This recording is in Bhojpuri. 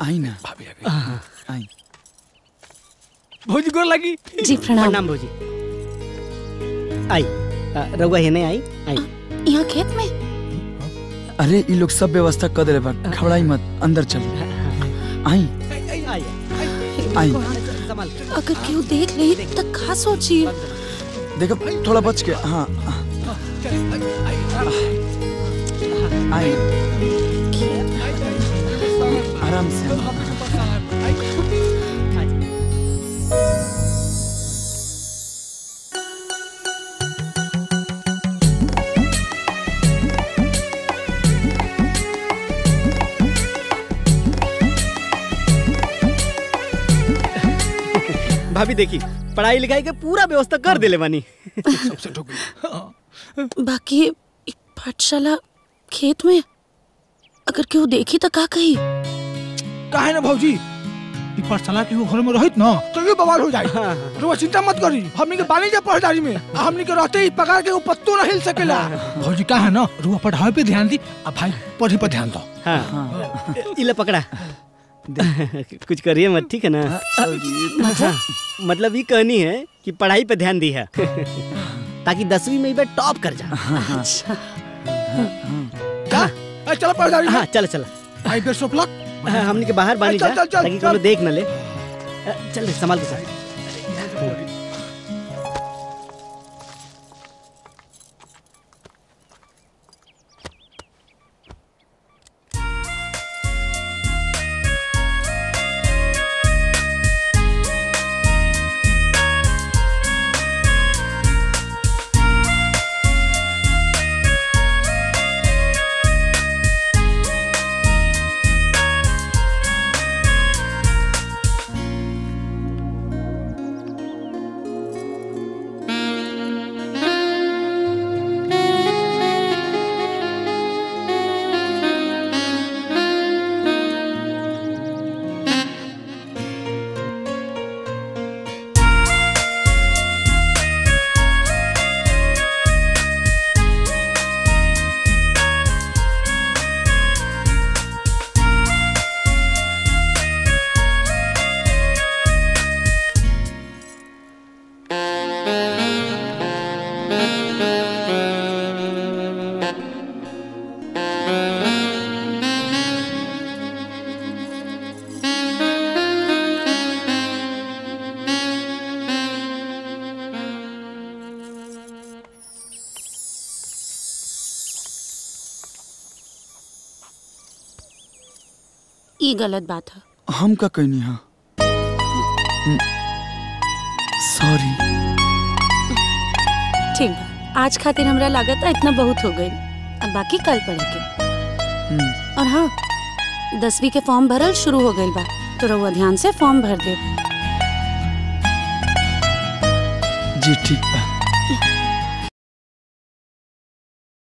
आई ना भाभी आई। भौजी गोर लगी। जी प्रणाम। प्रणाम भौजी। आई रउआ हेने आई आई। यहाँ खेत में? अरे ये लोग सब व्यवस्था कर दे बा, घबराई मत, अंदर चल। आई आई आई। अगर क्यों देख ले तो खा सोची। देखो थोड़ा बच के। हाँ आई आराम से। भाभी देखी पढ़ाई लिखाई के पूरा व्यवस्था कर देले बानी। बाकी पाठशाला खेत में अगर क्यों देखी तो का कही? काहे ना भौजी पाठशाला के घर में रहित ना तो ये बवाल हो जाए। तो चिंता मत करी, हमनी के बानी जा पढ़दारी में हमनी के रहते ही पगार के पत्तो ना हिल सकेला। भौजी काहे ना रुआ पढ़ाई पे ध्यान दी, अब भाई पढ़े पे ध्यान दो। हाँ इला पकड़ा। कुछ करिए मत, ठीक है ना? मतलब ये कहनी है कि पढ़ाई पे ध्यान दी है ताकि 10वीं में भी टॉप कर जा। चलो पढ़दारी। हाँ चल चल। आई बेस्ट ऑफ लक। हमनी के बाहर बानी जा ताकि कोनो देख न ले। चल संभाल के चल। ये गलत बात है। हम का कहनी है? सॉरी। ठीक बा, आज खातिर हमरा लागत है इतना बहुत हो गई, अब बाकी कल पढ़ेंगे। और हाँ 10वीं के फॉर्म भरल शुरू हो गई बा, तो रउआ ध्यान से फॉर्म भर दे। जी ठीक बा।